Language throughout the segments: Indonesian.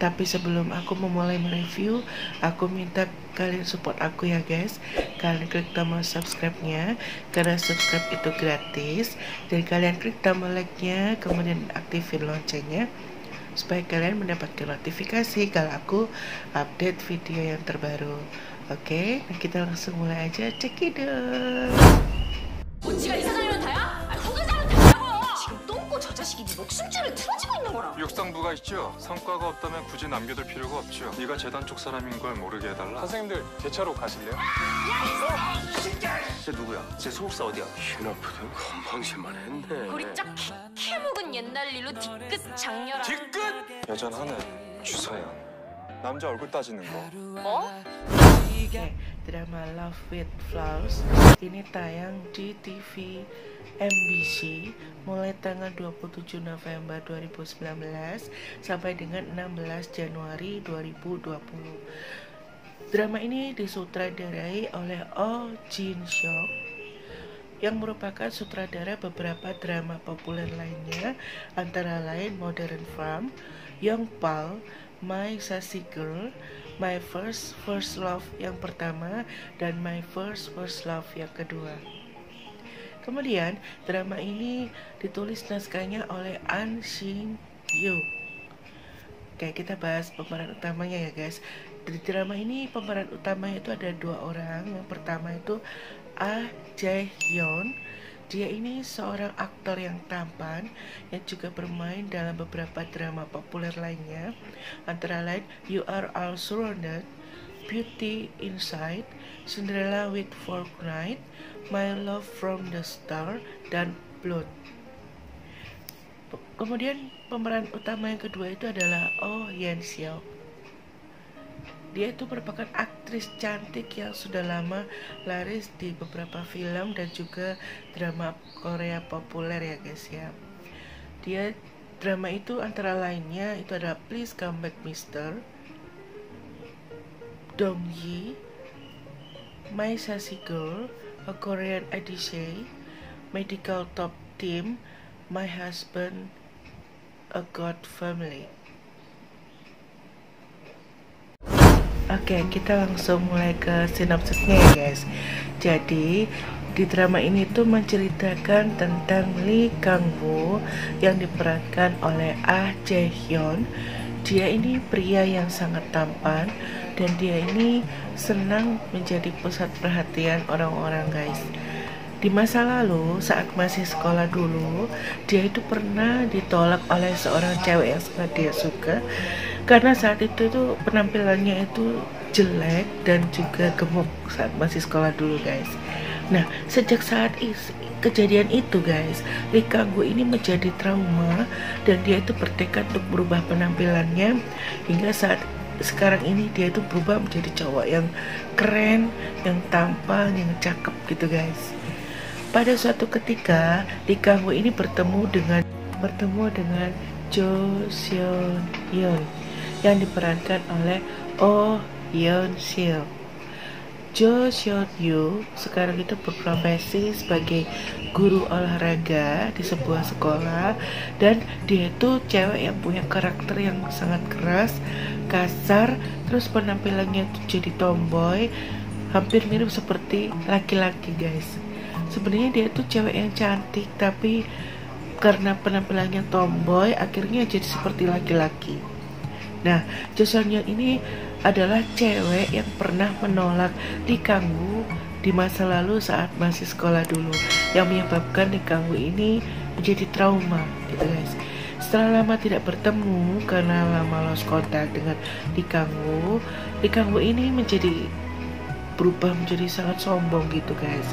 Tapi sebelum aku memulai mereview, aku minta kalian support aku ya guys. Kalian klik tombol subscribe-nya, karena subscribe itu gratis. Dan kalian klik tombol like-nya, kemudian aktifin loncengnya, supaya kalian mendapatkan notifikasi kalau aku update video yang terbaru. Oke, nah kita langsung mulai aja. Cekidot. 육상부가 있죠. 성과가 없다면 굳이 남겨둘 필요가 없죠. 네가 재단 쪽 사람인 걸 모르게 해달라. 선생님들 대차로 가실래요? 쟤 누구야? 쟤 소속사 어디야? 신아프든 건방질만 했네. 고리짝 키 묵은 옛날 일로 뒤끝 장렬한. 뒤끝! 여전하네. 주서연. 남자 얼굴 따지는 거. 뭐? Oke, drama Love with Flowers ini tayang di TV MBC mulai tanggal 27 November 2019 sampai dengan 16 Januari 2020. Drama ini disutradarai oleh Oh Jin Seok yang merupakan sutradara beberapa drama populer lainnya, antara lain Modern Farm, Young Pal, My Sassy Girl, My First Love yang pertama, dan My First Love yang kedua. Kemudian drama ini ditulis naskahnya oleh An Shin Yoo. Oke, kita bahas pemeran utamanya ya guys. Di drama ini pemeran utamanya itu ada dua orang. Yang pertama itu Ah Jae Hyun. Dia ini seorang aktor yang tampan yang juga bermain dalam beberapa drama populer lainnya, antara lain You Are All Surrounded, Beauty Inside, Cinderella with Fortnite, My Love from the Star, dan Blood. Kemudian pemeran utama yang kedua itu adalah Oh Yeon Seok. Dia itu merupakan aktris cantik yang sudah lama laris di beberapa film dan juga drama Korea populer ya guys ya. Dia drama itu antara lainnya itu adalah Please Come Back Mister, Dong Yi, My Sassy Girl, A Korean Odyssey, Medical Top Team, My Husband, A God Family. Oke, kita langsung mulai ke sinopsisnya ya guys. Jadi di drama ini tuh menceritakan tentang Lee Kang Woo yang diperankan oleh Ah Jae Hyun. Dia ini pria yang sangat tampan dan dia ini senang menjadi pusat perhatian orang-orang guys. Di masa lalu, saat masih sekolah dulu, dia itu pernah ditolak oleh seorang cewek yang sangat dia suka karena saat itu tuh penampilannya itu jelek dan juga gemuk saat masih sekolah dulu, guys. Nah, sejak saat kejadian itu, guys, Lee Kang-woo ini menjadi trauma dan dia itu bertekad untuk berubah penampilannya hingga saat sekarang ini dia itu berubah menjadi cowok yang keren, yang tampan, yang cakep gitu, guys. Pada suatu ketika, Lee Kang-woo ini bertemu dengan Jo Seon Yoon yang diperankan oleh Oh Yeon Sil. Jo Seon Yoon sekarang itu berprofesi sebagai guru olahraga di sebuah sekolah, dan dia itu cewek yang punya karakter yang sangat keras, kasar, terus penampilannya itu jadi tomboy, hampir mirip seperti laki-laki, guys. Sebenarnya dia tuh cewek yang cantik, tapi karena penampilannya tomboy akhirnya jadi seperti laki-laki. Nah, Jo Seon Yoon ini adalah cewek yang pernah menolak Lee Kang-woo di masa lalu saat masih sekolah dulu, yang menyebabkan Lee Kang-woo ini menjadi trauma gitu, guys. Setelah lama tidak bertemu karena lama lost kontak dengan Lee Kang-woo ini berubah menjadi sangat sombong gitu, guys.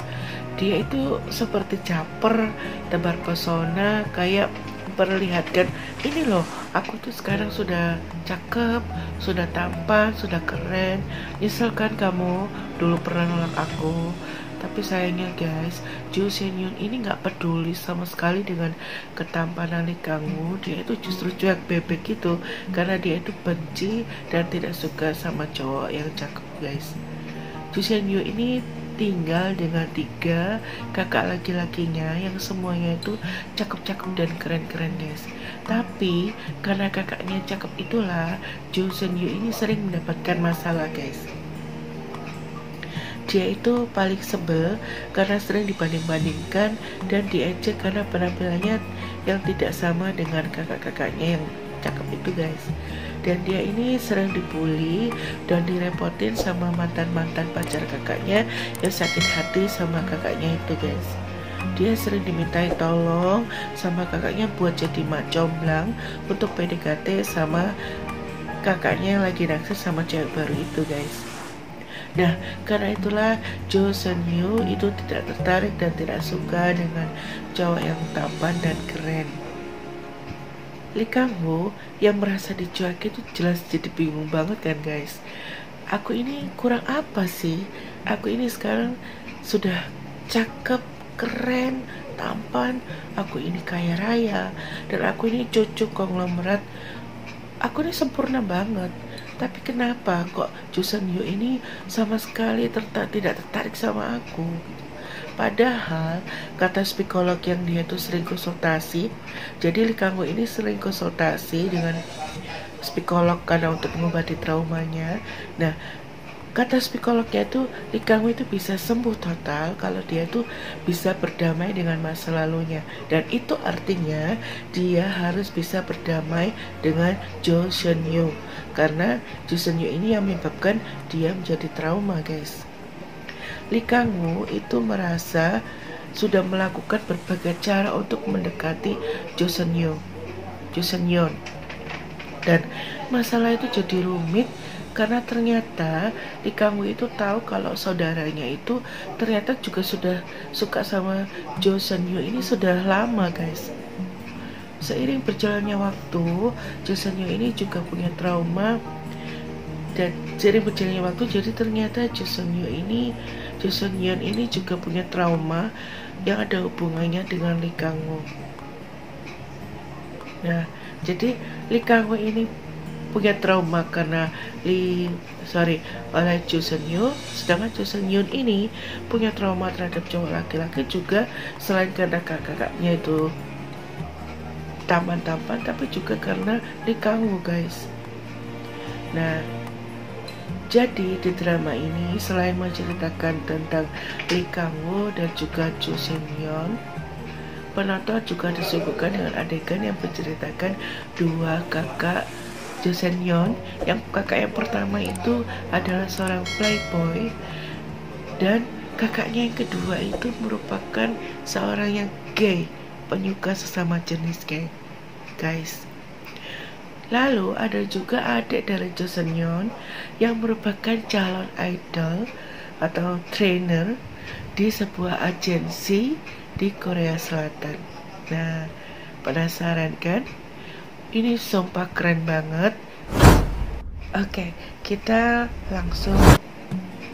Dia itu seperti caper, tebar pesona, kayak memperlihatkan, ini loh, aku tuh sekarang sudah cakep, sudah tampan, sudah keren. Nyesel kan kamu dulu pernah nolak aku? Tapi sayangnya, guys, Jo Seon Yoon ini nggak peduli sama sekali dengan ketampanan Lee Kang-woo. Dia itu justru cuek bebek gitu, karena dia itu benci dan tidak suka sama cowok yang cakep, guys. Jo Seon Yoon ini tinggal dengan 3 kakak laki-lakinya yang semuanya itu cakep-cakep dan keren-keren, guys. Tapi karena kakaknya cakep itulah Jo Seon Yoon ini sering mendapatkan masalah, guys. Dia itu paling sebel karena sering dibanding-bandingkan dan diejek karena penampilannya yang tidak sama dengan kakak-kakaknya yang cakep itu, guys. Dan dia ini sering dibully dan direpotin sama mantan-mantan pacar kakaknya yang sakit hati sama kakaknya itu, guys. Dia sering dimintai tolong sama kakaknya buat jadi mak comblang untuk PDKT sama kakaknya yang lagi naksir sama cewek baru itu, guys. Nah, karena itulah Jo Seon Yoon itu tidak tertarik dan tidak suka dengan cowok yang tampan dan keren. Lee Kang-woo yang merasa dicuekin itu jelas jadi bingung banget kan, guys. Aku ini kurang apa sih? Aku ini sekarang sudah cakep, keren, tampan, aku ini kaya raya, dan aku ini cucu konglomerat. Aku ini sempurna banget. Tapi kenapa kok Jo Seon Yoon ini sama sekali tidak tertarik sama aku? Padahal kata psikolog yang dia tuh sering konsultasi, jadi Lee Kang-woo ini sering konsultasi dengan psikolog karena untuk mengobati traumanya. Nah, kata psikolognya itu Lee Kang-woo itu bisa sembuh total kalau dia tuh bisa berdamai dengan masa lalunya, dan itu artinya dia harus bisa berdamai dengan Jo Seon Yoon, karena Jo Seon Yoon ini yang menyebabkan dia menjadi trauma, guys. Lee Kang-woo itu merasa sudah melakukan berbagai cara untuk mendekati Jo Seon Yoon, dan masalah itu jadi rumit karena ternyata Lee Kang-woo itu tahu kalau saudaranya itu ternyata juga sudah suka sama Jo Seon Yoon ini sudah lama, guys. Seiring berjalannya waktu, Jo Seon Yoon ini juga punya trauma, dan seiring berjalannya waktu jadi ternyata Jo Seon Yoon ini juga punya trauma yang ada hubungannya dengan Lee Kang-woo. Nah, jadi Lee Kang-woo ini punya trauma karena oleh Jo Seon Yoon, sedangkan Jo Seon Yoon ini punya trauma terhadap cowok laki-laki juga, selain karena kakaknya itu tampan-tampan, tapi juga karena Lee Kang-woo, guys. Nah, jadi di drama ini selain menceritakan tentang Lee Kang-woo dan juga Jo Seon Yoon, penonton juga disuguhkan dengan adegan yang menceritakan 2 kakak Jo Seon Yoon. Yang kakak yang pertama itu adalah seorang playboy, dan kakaknya yang kedua itu merupakan seorang yang gay, penyuka sesama jenis gay, guys. Lalu ada juga adik dari Jo Seon Yeon yang merupakan calon idol atau trainer di sebuah agensi di Korea Selatan. Nah, penasaran kan? Ini sumpah keren banget. Oke, kita langsung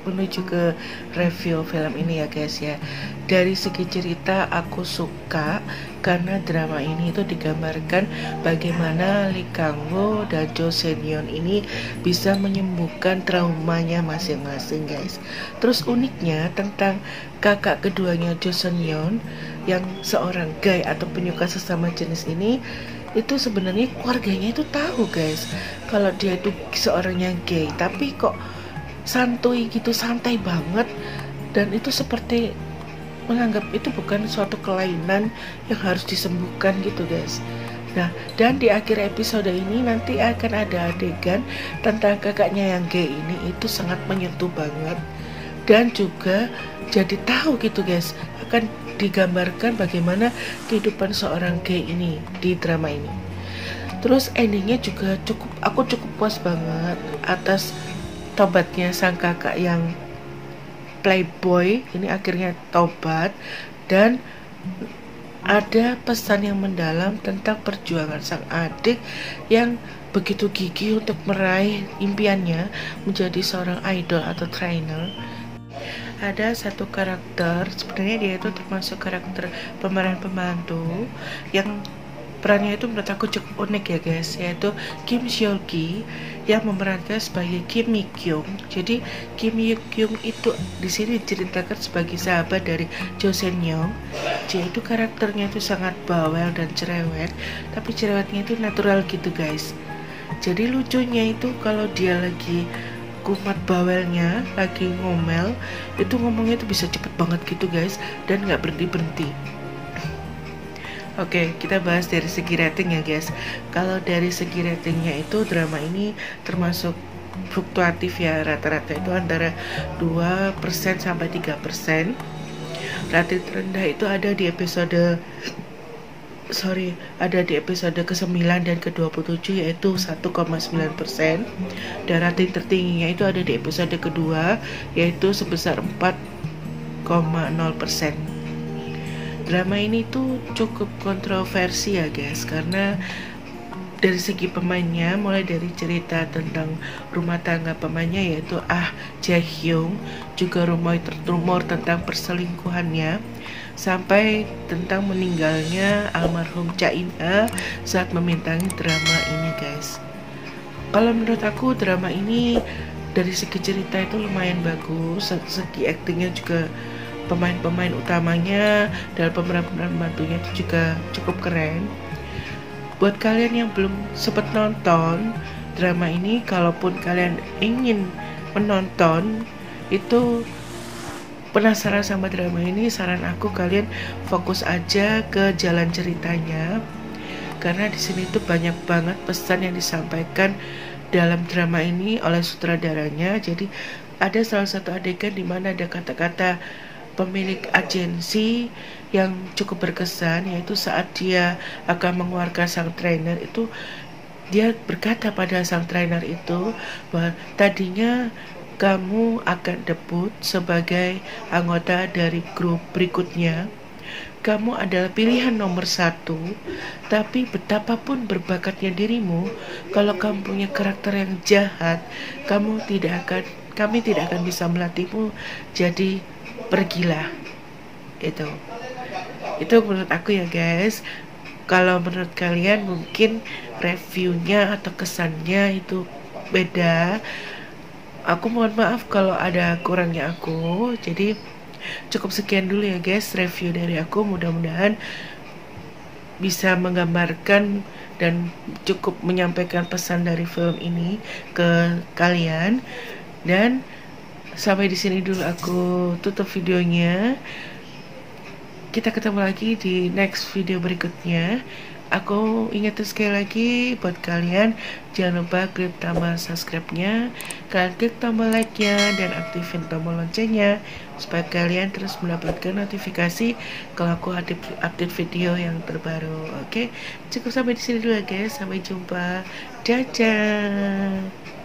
menuju ke review film ini ya guys ya. Dari segi cerita aku suka karena drama ini itu digambarkan bagaimana Lee Kang-woo dan Jo Seon Yeon ini bisa menyembuhkan traumanya masing-masing guys. Terus uniknya tentang kakak keduanya Jo Seon Yeon yang seorang gay atau penyuka sesama jenis ini, itu sebenarnya keluarganya itu tahu guys kalau dia itu seorang yang gay, tapi kok santuy gitu, santai banget, dan itu seperti menganggap itu bukan suatu kelainan yang harus disembuhkan gitu guys. Nah, dan di akhir episode ini nanti akan ada adegan tentang kakaknya yang gay ini, itu sangat menyentuh banget, dan juga jadi tahu gitu guys, akan digambarkan bagaimana kehidupan seorang gay ini di drama ini. Terus endingnya juga aku cukup puas banget atas tobatnya sang kakak yang playboy ini, akhirnya tobat, dan ada pesan yang mendalam tentang perjuangan sang adik yang begitu gigih untuk meraih impiannya menjadi seorang idol atau trainer. Ada satu karakter, sebenarnya dia itu termasuk karakter pemeran pembantu yang perannya itu menurut aku cukup unik ya guys, yaitu Kim Seol-gi yang memerankan sebagai Kim Mi-kyung. Jadi Kim Mi-kyung itu di sini diceritakan sebagai sahabat dari Jo Seon Yeon. Dia itu karakternya itu sangat bawel dan cerewet, tapi cerewetnya itu natural gitu guys. Jadi lucunya itu kalau dia lagi kumat bawelnya, lagi ngomel, itu ngomongnya itu bisa cepet banget gitu guys, dan nggak berhenti-berhenti. Oke, kita bahas dari segi rating ya guys. Kalau dari segi ratingnya itu drama ini termasuk fluktuatif ya, rata-rata itu antara 2% sampai 3%. Rating terendah itu ada di episode ke-9 dan ke-27 yaitu 1,9%. Dan rating tertingginya itu ada di episode kedua yaitu sebesar 4,0%. Drama ini tuh cukup kontroversi ya guys, karena dari segi pemainnya, mulai dari cerita tentang rumah tangga pemainnya yaitu Jae-hyung, juga rumor tentang perselingkuhannya, sampai tentang meninggalnya almarhum Cha In-ha saat membintangi drama ini guys. Kalau menurut aku drama ini dari segi cerita itu lumayan bagus, segi aktingnya juga, pemain-pemain utamanya dan pemeran pembantunya itu juga cukup keren. Buat kalian yang belum sempat nonton drama ini, kalaupun kalian ingin menonton itu, penasaran sama drama ini, saran aku kalian fokus aja ke jalan ceritanya, karena di sini tuh banyak banget pesan yang disampaikan dalam drama ini oleh sutradaranya. Jadi ada salah satu adegan di mana ada kata-kata pemilik agensi yang cukup berkesan, yaitu saat dia akan mengeluarkan sang trainer itu, dia berkata pada sang trainer itu bahwa tadinya kamu akan debut sebagai anggota dari grup berikutnya, kamu adalah pilihan nomor 1, tapi betapapun berbakatnya dirimu, kalau kamu punya karakter yang jahat, kami tidak akan bisa melatihmu, jadi pergilah. Itu menurut aku ya guys. Kalau menurut kalian mungkin reviewnya atau kesannya itu beda. Aku mohon maaf kalau ada kurangnya aku. Jadi cukup sekian dulu ya guys review dari aku. Mudah-mudahan bisa menggambarkan dan cukup menyampaikan pesan dari film ini ke kalian. Dan sampai di sini dulu aku tutup videonya. Kita ketemu lagi di next video berikutnya. Aku ingetin sekali lagi buat kalian, jangan lupa klik tombol subscribe-nya, kalian klik tombol like-nya, dan aktifin tombol loncengnya supaya kalian terus mendapatkan notifikasi kalau aku update video yang terbaru. Oke, cukup sampai di sini dulu ya guys. Sampai jumpa. Dadah.